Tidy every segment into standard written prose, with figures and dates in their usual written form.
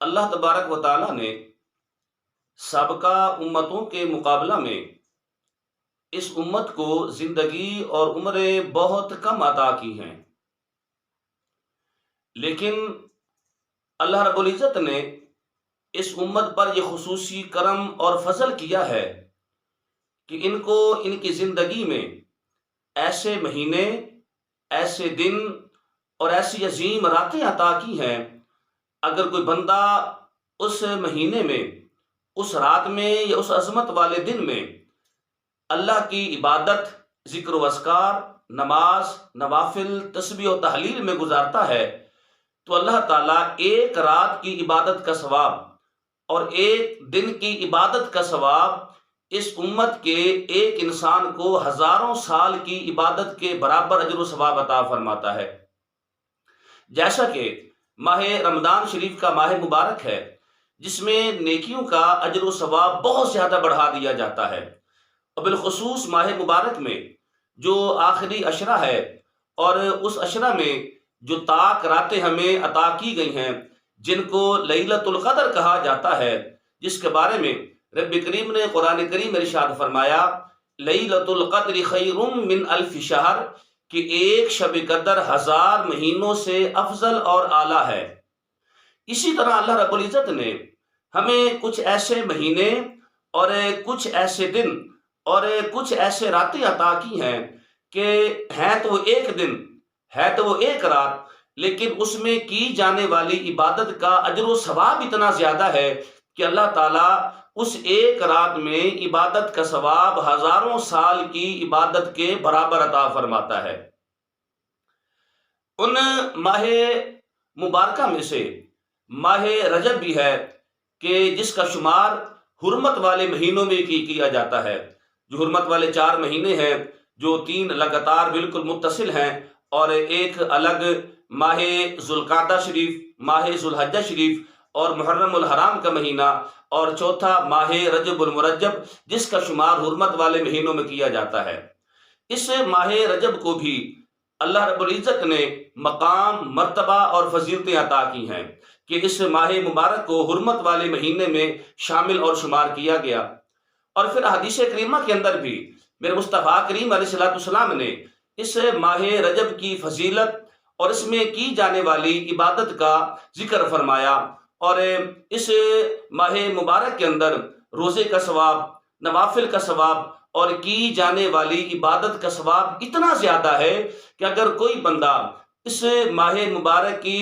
اللہ تبارک و تعالی نے سابقہ امتوں کے مقابلہ میں اس امت کو زندگی اور عمریں بہت کم عطا کی ہیں، لیکن اللہ رب العزت نے اس امت پر یہ خصوصی کرم اور فضل کیا ہے کہ ان کو ان کی زندگی میں ایسے مہینے، ایسے دن اور ایسی عظیم راتیں عطا کی ہیں۔ اگر کوئی بندہ اس مہینے میں، اس رات میں یا اس عظمت والے دن میں اللہ کی عبادت، ذکر و اذکار، نماز، نوافل، تسبیح و تحلیل میں گزارتا ہے تو اللہ تعالیٰ ایک رات کی عبادت کا ثواب اور ایک دن کی عبادت کا ثواب اس امت کے ایک انسان کو ہزاروں سال کی عبادت کے برابر اجر و ثواب عطا فرماتا ہے۔ جیسا کہ ماہ رمضان شریف کا ماہ مبارک ہے، جس میں نیکیوں کا اجر و ثواب بہت زیادہ بڑھا دیا جاتا ہے، اور بالخصوص ماہ مبارک میں جو آخری عشرہ ہے اور اس عشرہ میں جو طاق راتیں ہمیں عطا کی گئی ہیں، جن کو لیلۃ القدر کہا جاتا ہے، جس کے بارے میں رب کریم نے قرآن کریم میں ارشاد فرمایا لیلۃ القدر خیر من الف شہر، کہ ایک شب قدر ہزار مہینوں سے افضل اور اعلیٰ ہے۔ اسی طرح اللہ رب العزت نے ہمیں کچھ ایسے مہینے اور کچھ ایسے دن اور کچھ ایسے راتیں عطا کی ہیں کہ ہے تو وہ ایک دن، ہے تو وہ ایک رات، لیکن اس میں کی جانے والی عبادت کا اجر و ثواب اتنا زیادہ ہے کہ اللہ تعالیٰ اس ایک رات میں عبادت کا ثواب ہزاروں سال کی عبادت کے برابر عطا فرماتا ہے۔ ان ماہ مبارکہ میں سے ماہ رجب بھی ہے کہ جس کا شمار حرمت والے مہینوں میں کیا جاتا ہے۔ جو حرمت والے 4 مہینے ہیں، جو 3 لگاتار بالکل متصل ہیں، اور ایک الگ ماہ ذوالقعدہ شریف، ماہ ذوالحجہ شریف اور محرم الحرام کا مہینہ، اور چوتھا ماہ رجب المرجب، جس کا شمار حرمت والے مہینوں میں کیا جاتا ہے۔ اس ماہ رجب کو بھی اللہ رب العزت نے مقام، مرتبہ اور فضیلتیں عطا کی ہیں کہ اس ماہ مبارک کو حرمت والے مہینے میں شامل اور شمار کیا گیا۔ اور پھر حدیث کریمہ کے اندر بھی میرے مصطفیٰ کریم علیہ الصلوۃ والسلام نے اس ماہ رجب کی فضیلت اور اس میں کی جانے والی عبادت کا ذکر فرمایا، اور اس ماہ مبارک کے اندر روزے کا ثواب، نوافل کا ثواب اور کی جانے والی عبادت کا ثواب اتنا زیادہ ہے کہ اگر کوئی بندہ اس ماہ مبارک کی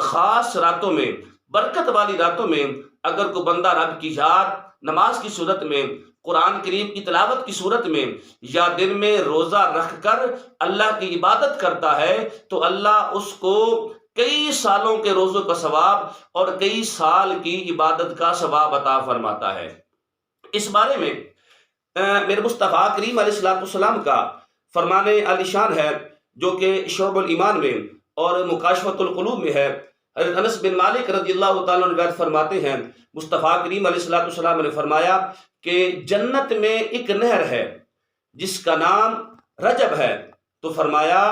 خاص راتوں میں، برکت والی راتوں میں، اگر کوئی بندہ رب کی یاد، نماز کی صورت میں، قرآن کریم کی تلاوت کی صورت میں، یا دن میں روزہ رکھ کر اللہ کی عبادت کرتا ہے تو اللہ اس کو کئی سالوں کے روزوں کا ثواب اور کئی سال کی عبادت کا ثواب عطا فرماتا ہے۔ اس بارے میں میرے مصطفیٰ کریم علیہ الصلوۃ والسلام کا فرمان عالی شان ہے، جو کہ شعب الایمان میں اور مکاشفۃ القلوب میں ہے۔ حضرت انس بن مالک رضی اللہ تعالیٰ عنہ روایت فرماتے ہیں، مصطفیٰ کریم علیہ الصلوۃ والسلام نے فرمایا کہ جنت میں ایک نہر ہے جس کا نام رجب ہے، تو فرمایا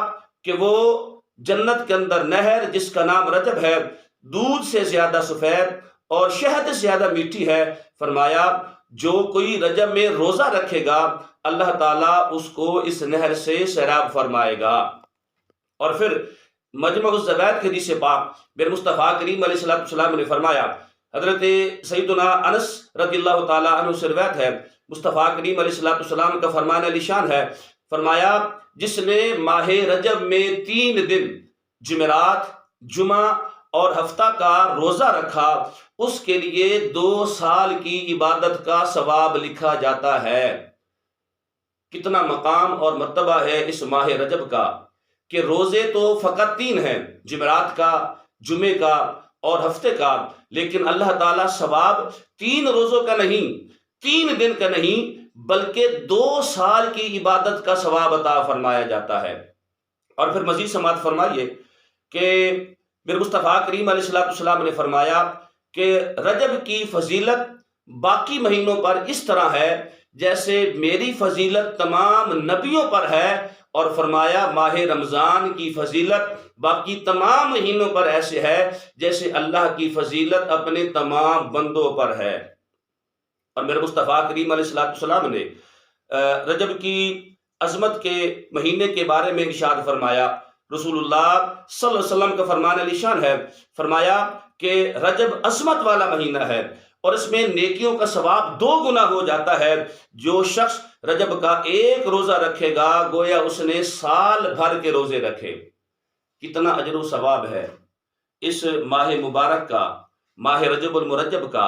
کہ وہ جنت کے اندر نہر جس کا نام رجب ہے، دودھ سے زیادہ سفید اور شہد سے زیادہ میٹھی ہے۔ فرمایا جو کوئی رجب میں روزہ رکھے گا اللہ تعالیٰ اس کو اس نہر سے سیراب فرمائے گا۔ اور پھر مجمع الزوائد کے حدیث پاک میرے مصطفیٰ کریم علیہ الصلوۃ والسلام نے فرمایا، حضرت سیدنا انس رضی اللہ تعالیٰ عنہ سے روایت ہے، مصطفیٰ کریم علیہ الصلوۃ والسلام کا فرمان علی شان ہے، فرمایا جس نے ماہ رجب میں 3 دن جمعرات، جمعہ اور ہفتہ کا روزہ رکھا، اس کے لیے 2 سال کی عبادت کا ثواب لکھا جاتا ہے۔ کتنا مقام اور مرتبہ ہے اس ماہ رجب کا کہ روزے تو فقط 3 ہیں، جمعرات کا، جمعے کا اور ہفتے کا، لیکن اللہ تعالیٰ ثواب 3 روزوں کا نہیں، 3 دن کا نہیں، بلکہ 2 سال کی عبادت کا ثواب عطا فرمایا جاتا ہے۔ اور پھر مزید سماعت فرمائیے کہ میرے مصطفیٰ کریم علیہ الصلوۃ والسلام نے فرمایا کہ رجب کی فضیلت باقی مہینوں پر اس طرح ہے جیسے میری فضیلت تمام نبیوں پر ہے اور فرمایا ماہ رمضان کی فضیلت باقی تمام مہینوں پر ایسے ہے جیسے اللہ کی فضیلت اپنے تمام بندوں پر ہے۔ اور میرے مصطفیٰ کریم علیہ السلام نے رجب کی عظمت کے مہینے کے بارے میں ارشاد فرمایا۔ رسول اللہ صلی اللہ علیہ وسلم کا فرمان علی شان ہے، فرمایا کہ رجب عظمت والا مہینہ ہے اور اس میں نیکیوں کا ثواب 2 گنا ہو جاتا ہے۔ جو شخص رجب کا 1 روزہ رکھے گا گویا اس نے سال بھر کے روزے رکھے۔ کتنا اجر و ثواب ہے اس ماہ مبارک کا، ماہ رجب المرجب کا،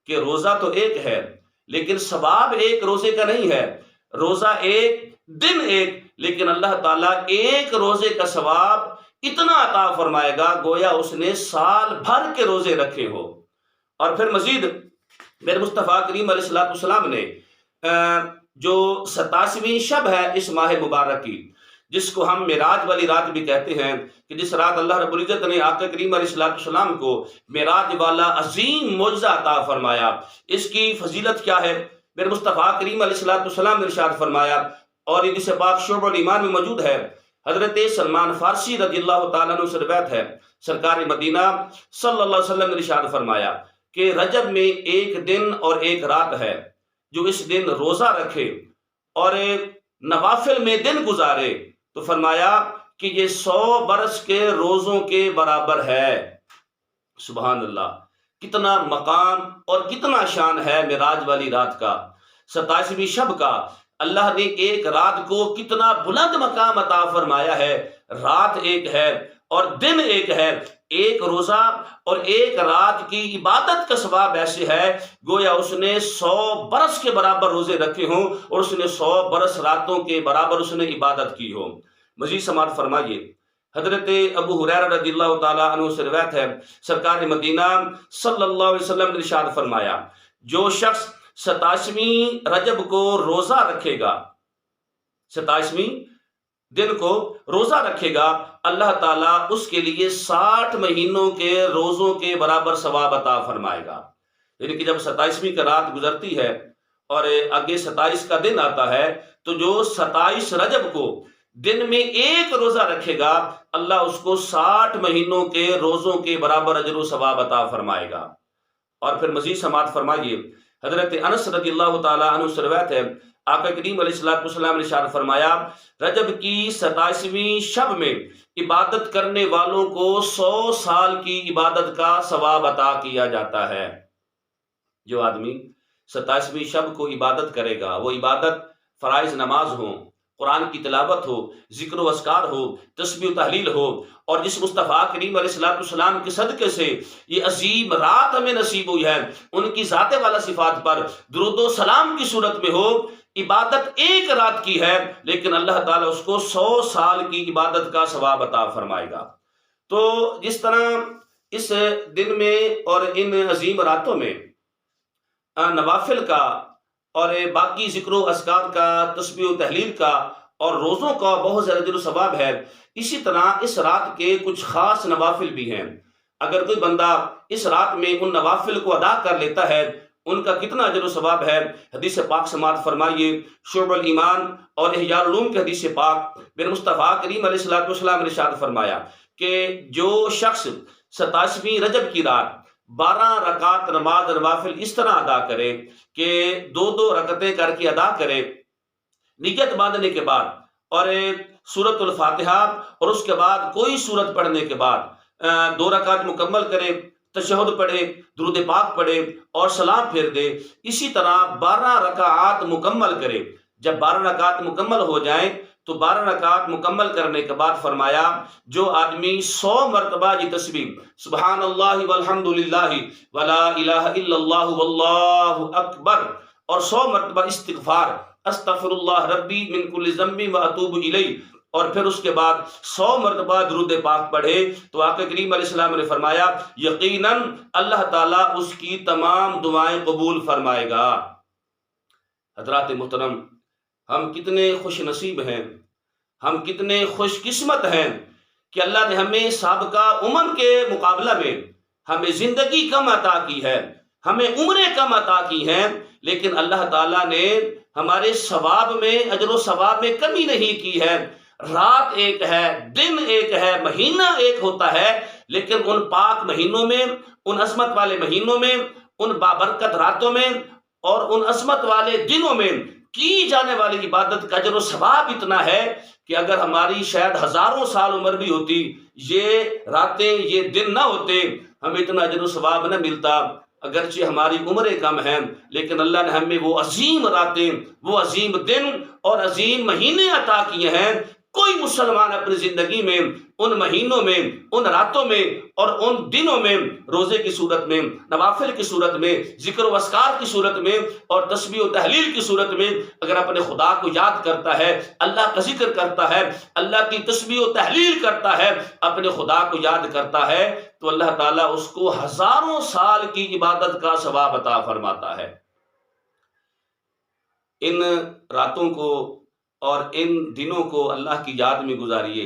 کہ روزہ تو ایک ہے لیکن ثواب ایک روزے کا نہیں ہے۔ روزہ ایک، دن ایک، لیکن اللہ تعالیٰ 1 روزے کا ثواب اتنا عطا فرمائے گا گویا اس نے سال بھر کے روزے رکھے ہو۔ اور پھر مزید میرے مصطفیٰ کریم علیہ السلام نے جو 27ویں شب ہے اس ماہ مبارک کی، جس کو ہم معراج والی رات بھی کہتے ہیں، کہ جس رات اللہ رب العزت نے آقا کریم علیہ السلام کو معراج والا عظیم معجزہ عطا فرمایا، اس کی فضیلت کیا ہے؟ میرے مصطفیٰ کریم علیہ السلام نے ارشاد فرمایا، اور یہ حدیث پاک شعب الایمان میں موجود ہے، حضرت سلمان فارسی رضی اللہ تعالیٰ عنہ سے روایت ہے، سرکار مدینہ صلی اللہ علیہ وسلم نے ارشاد فرمایا کہ رجب میں 1 دن اور 1 رات ہے، جو اس دن روزہ رکھے اور نوافل میں دن گزارے تو فرمایا کہ یہ 100 برس کے روزوں کے برابر ہے۔ سبحان اللہ، کتنا مقام اور کتنا شان ہے معراج والی رات کا، 27ویں شب کا۔ اللہ نے ایک رات کو کتنا بلند مقام عطا فرمایا ہے۔ رات ایک ہے اور دن ایک ہے، 1 روزہ اور 1 رات کی عبادت کا ثواب ایسے ہے گویا اس نے 100 برس کے برابر روزے رکھے ہوں اور اس نے 100 برس راتوں کے برابر اس نے عبادت کی ہو۔ مزید سماعت فرمائیے، حضرت ابو ہریرہ رضی اللہ تعالیٰ عنہ سے روایت ہے، سرکار مدینہ صلی اللہ علیہ وسلم نے ارشاد فرمایا، جو شخص 27ویں رجب کو روزہ رکھے گا، 27ویں دن کو روزہ رکھے گا، اللہ تعالیٰ اس کے لیے 60 مہینوں کے روزوں کے برابر ثواب عطا فرمائے گا۔ یعنی کہ جب 27ویں کا رات گزرتی ہے اور آگے 27 کا دن آتا ہے تو جو 27 رجب کو دن میں 1 روزہ رکھے گا اللہ اس کو 60 مہینوں کے روزوں کے برابر اجر و ثواب عطا فرمائے گا۔ اور پھر مزید سماعت فرمائیے، حضرت انس رضی اللہ تعالیٰ عنہ سے روایت ہے، آقا کریم علیہ السلام نے ارشاد فرمایا، رجب کی 27ویں شب میں عبادت کرنے والوں کو 100 سال کی عبادت کا ثواب عطا کیا جاتا ہے۔ جو آدمی 27ویں شب کو عبادت کرے گا، وہ عبادت فرائض نماز ہو، قرآن کی تلاوت ہو، ذکر و اذکار ہو، تسبیح و تحلیل ہو، اور جس مصطفیٰ کریم علیہ السلام کے صدقے سے یہ عظیم رات ہمیں نصیب ہوئی ہے، ان کی ذات والا صفات پر درود و سلام کی صورت میں ہو، عبادت 1 رات کی ہے لیکن اللہ تعالیٰ اس کو 100 سال کی عبادت کا ثواب عطا فرمائے گا۔ تو جس طرح اس دن میں اور ان عظیم راتوں میں نوافل کا اور باقی ذکر و اذکار کا، تسبیح و تحلیل کا اور روزوں کا بہت زیادہ اجر و ثواب ہے، اسی طرح اس رات کے کچھ خاص نوافل بھی ہیں۔ اگر کوئی بندہ اس رات میں ان نوافل کو ادا کر لیتا ہے ان کا کتنا اجر و ثواب ہے۔ حدیث پاک سماعت فرمائیے، شعب الایمان اور احیاء العلوم کے حدیث پاک میرے مصطفیٰ کریم علیہ السلام نے ارشاد فرمایا کہ جو شخص 27ویں رجب کی رات 12 رکعت نماز نوافل اس طرح ادا کرے کہ 2 رکعتیں کر کے ادا کرے نیت باندھنے کے بعد، اور سورۃ الفاتحہ اور اس کے بعد کوئی سورت پڑھنے کے بعد 2 رکعت مکمل کرے، تشہد پڑھے، درود پاک پڑھے اور سلام پھیر دے، اسی طرح 12 رکعات مکمل کرے۔ جب 12 رکعات مکمل ہو جائیں تو 12 رکعات مکمل کرنے کے بعد فرمایا جو آدمی 100 مرتبہ یہ تسبیح سبحان اللہ والحمد للہ ولا الہ الا اللہ واللہ اکبر اور 100 مرتبہ استغفار استغفر اللہ ربی من کل ذنب واتوب الیہ اور پھر اس کے بعد 100 مرتبہ درود پاک پڑھے تو آقا کریم علیہ السلام نے فرمایا یقیناً اللہ تعالیٰ اس کی تمام دعائیں قبول فرمائے گا۔ حضرات محترم، ہم کتنے خوش نصیب ہیں، ہم کتنے خوش قسمت ہیں کہ اللہ نے ہمیں سابقہ امم کے مقابلہ میں ہمیں زندگی کم عطا کی ہے، ہمیں عمریں کم عطا کی ہیں، لیکن اللہ تعالیٰ نے ہمارے ثواب میں اجر و ثواب میں کمی نہیں کی ہے۔ رات ایک ہے، دن ایک ہے، مہینہ ایک ہوتا ہے، لیکن ان پاک مہینوں میں، ان عظمت والے مہینوں میں، ان بابرکت راتوں میں اور ان عظمت والے دنوں میں کی جانے والی عبادت کا اجر و ثواب اتنا ہے کہ اگر ہماری شاید ہزاروں سال عمر بھی ہوتی، یہ راتیں یہ دن نہ ہوتے، ہمیں اتنا اجر و ثواب نہ ملتا۔ اگرچہ ہماری عمریں کم ہیں، لیکن اللہ نے ہمیں وہ عظیم راتیں، وہ عظیم دن اور عظیم مہینے عطا کیے ہیں۔ کوئی مسلمان اپنی زندگی میں ان مہینوں میں، ان راتوں میں اور ان دنوں میں روزے کی صورت میں، نوافل کی صورت میں، ذکر و اذکار کی صورت میں اور تسبیح و تحلیل کی صورت میں اگر اپنے خدا کو یاد کرتا ہے، اللہ کا ذکر کرتا ہے، اللہ کی تسبیح و تحلیل کرتا ہے، اپنے خدا کو یاد کرتا ہے، تو اللہ تعالیٰ اس کو ہزاروں سال کی عبادت کا ثواب عطا فرماتا ہے۔ ان راتوں کو اور ان دنوں کو اللہ کی یاد میں گزاریے،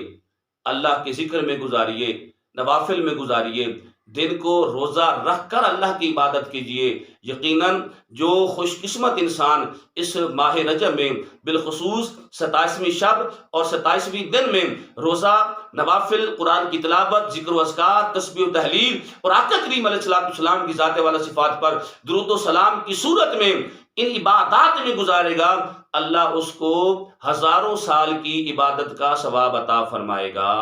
اللہ کے ذکر میں گزاریے، نوافل میں گزاریے، دن کو روزہ رکھ کر اللہ کی عبادت کیجیے۔ یقیناً جو خوش قسمت انسان اس ماہ رجب میں بالخصوص 27ویں شب اور 27ویں دن میں روزہ، نوافل، قرآن کی تلاوت، ذکر و اذکار، تسبیح و تحلیل اور آقا کریم علیہ السلام کی ذات والا صفات پر درود و سلام کی صورت میں ان عبادات میں گزارے گا، اللہ اس کو ہزاروں سال کی عبادت کا ثواب عطا فرمائے گا۔